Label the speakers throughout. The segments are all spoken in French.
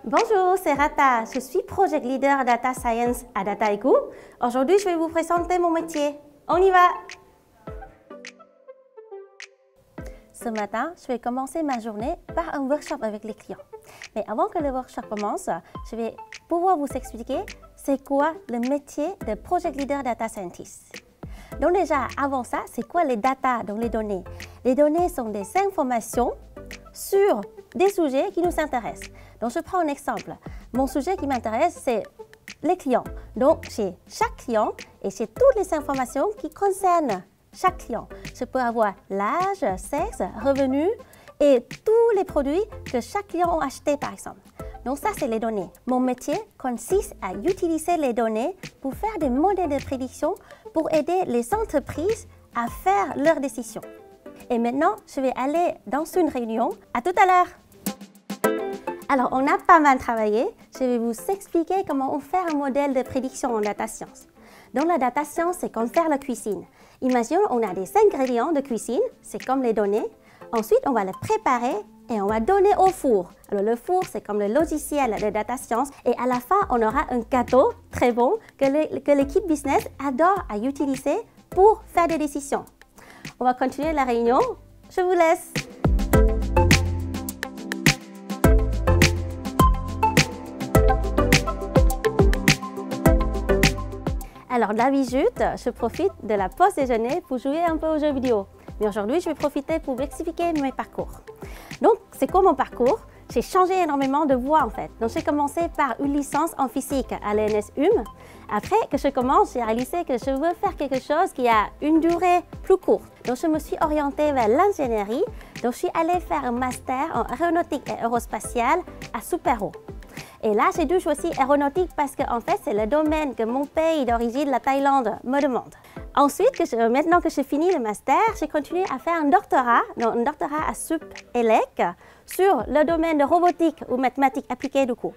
Speaker 1: Bonjour, c'est Rata. Je suis Project Leader Data Science à Dataiku. Aujourd'hui, je vais vous présenter mon métier. On y va! Ce matin, je vais commencer ma journée par un workshop avec les clients. Mais avant que le workshop commence, je vais pouvoir vous expliquer c'est quoi le métier de Project Leader Data Scientist. Donc déjà, avant ça, c'est quoi les data, donc les données? Les données sont des informations sur des sujets qui nous intéressent. Donc je prends un exemple. Mon sujet qui m'intéresse, c'est les clients. Donc chez chaque client et chez toutes les informations qui concernent chaque client. Je peux avoir l'âge, sexe, revenus et tous les produits que chaque client a achetés par exemple. Donc ça, c'est les données. Mon métier consiste à utiliser les données pour faire des modèles de prédiction pour aider les entreprises à faire leurs décisions. Et maintenant, je vais aller dans une réunion. À tout à l'heure! Alors, on a pas mal travaillé. Je vais vous expliquer comment on fait un modèle de prédiction en data science. Dans la data science, c'est comme faire la cuisine. Imaginons, on a des ingrédients de cuisine, c'est comme les données. Ensuite, on va les préparer et on va donner au four. Alors, le four, c'est comme le logiciel de data science. Et à la fin, on aura un gâteau très bon que l'équipe business adore à utiliser pour faire des décisions. On va continuer la réunion. Je vous laisse. Alors d'habitude, je profite de la pause déjeuner pour jouer un peu aux jeux vidéo. Mais aujourd'hui, je vais profiter pour vous expliquer mes parcours. Donc, c'est quoi mon parcours? J'ai changé énormément de voies en fait. Donc, j'ai commencé par une licence en physique à l'ENS-UM. Après que je commence, j'ai réalisé que je veux faire quelque chose qui a une durée plus courte. Donc, je me suis orientée vers l'ingénierie. Donc, je suis allée faire un master en aéronautique et aérospatiale à Supero. Et là, j'ai dû choisir aéronautique parce que en fait, c'est le domaine que mon pays d'origine, la Thaïlande, me demande. Ensuite, maintenant que j'ai fini le master, j'ai continué à faire un doctorat à SUP-ELEC sur le domaine de robotique ou mathématiques appliquées du coup,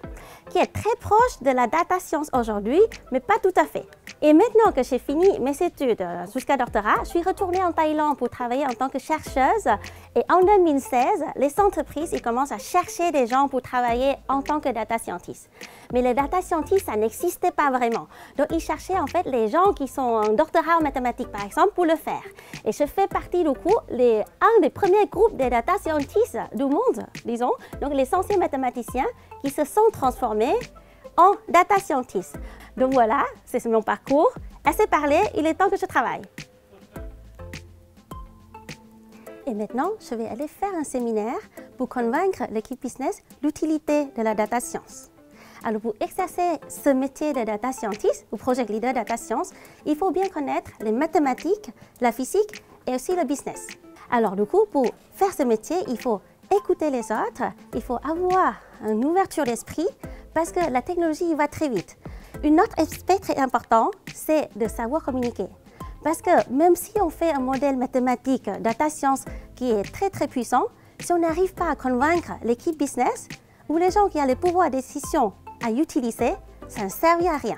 Speaker 1: qui est très proche de la data science aujourd'hui, mais pas tout à fait. Et maintenant que j'ai fini mes études jusqu'à doctorat, je suis retournée en Thaïlande pour travailler en tant que chercheuse. Et en 2016, les entreprises ils commencent à chercher des gens pour travailler en tant que data scientist. Mais les data scientists, ça n'existait pas vraiment. Donc, ils cherchaient en fait les gens qui sont en doctorat en mathématiques, par exemple, pour le faire. Et je fais partie du coup, un des premiers groupes des data scientists du monde, disons. Donc, les anciens mathématiciens qui se sont transformés en data scientists. Donc voilà, c'est mon parcours. Assez parlé, il est temps que je travaille. Et maintenant, je vais aller faire un séminaire pour convaincre l'équipe business l'utilité de la data science. Alors, pour exercer ce métier de data scientist ou project leader data science, il faut bien connaître les mathématiques, la physique et aussi le business. Alors, du coup, pour faire ce métier, il faut écouter les autres, il faut avoir une ouverture d'esprit parce que la technologie va très vite. Un autre aspect très important, c'est de savoir communiquer. Parce que même si on fait un modèle mathématique data science qui est très puissant, si on n'arrive pas à convaincre l'équipe business ou les gens qui ont le pouvoir de décision à utiliser, ça ne sert à rien.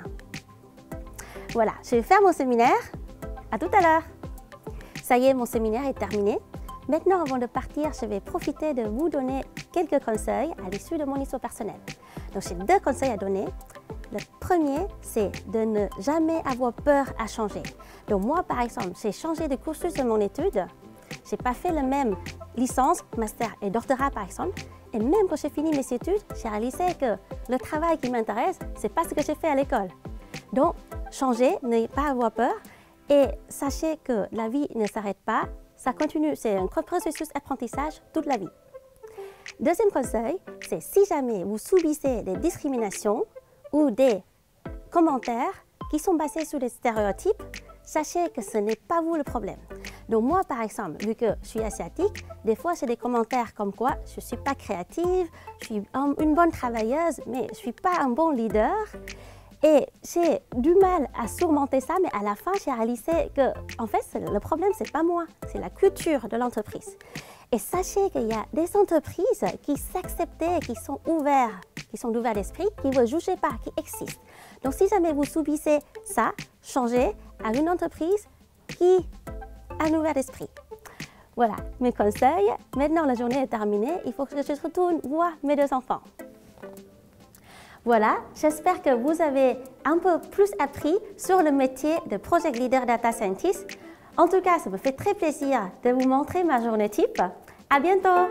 Speaker 1: Voilà, je vais faire mon séminaire. À tout à l'heure. Ça y est, mon séminaire est terminé. Maintenant, avant de partir, je vais profiter de vous donner quelques conseils à l'issue de mon histoire personnelle. Donc, j'ai 2 conseils à donner. Le premier, c'est de ne jamais avoir peur à changer. Donc moi, par exemple, j'ai changé de cursus de mon étude. Je n'ai pas fait la même licence, master et doctorat, par exemple. Et même quand j'ai fini mes études, j'ai réalisé que le travail qui m'intéresse, ce n'est pas ce que j'ai fait à l'école. Donc, changer, ne pas avoir peur. Et sachez que la vie ne s'arrête pas. Ça continue, c'est un processus d'apprentissage toute la vie. Deuxième conseil, c'est si jamais vous subissez des discriminations ou des commentaires qui sont basés sur des stéréotypes, sachez que ce n'est pas vous le problème. Donc moi, par exemple, vu que je suis asiatique, des fois, j'ai des commentaires comme quoi je ne suis pas créative, je suis une bonne travailleuse, mais je ne suis pas un bon leader. Et j'ai du mal à surmonter ça, mais à la fin, j'ai réalisé que, en fait, le problème, ce n'est pas moi, c'est la culture de l'entreprise. Et sachez qu'il y a des entreprises qui s'acceptent, qui sont ouverts d'esprit, qui ne vous jugez pas, qui existent. Donc, si jamais vous subissez ça, changez à une entreprise qui a un ouvert d'esprit. Voilà mes conseils. Maintenant, la journée est terminée. Il faut que je retourne voir mes 2 enfants. Voilà, j'espère que vous avez un peu plus appris sur le métier de Project Leader Data Scientist. En tout cas, ça me fait très plaisir de vous montrer ma journée type. À bientôt!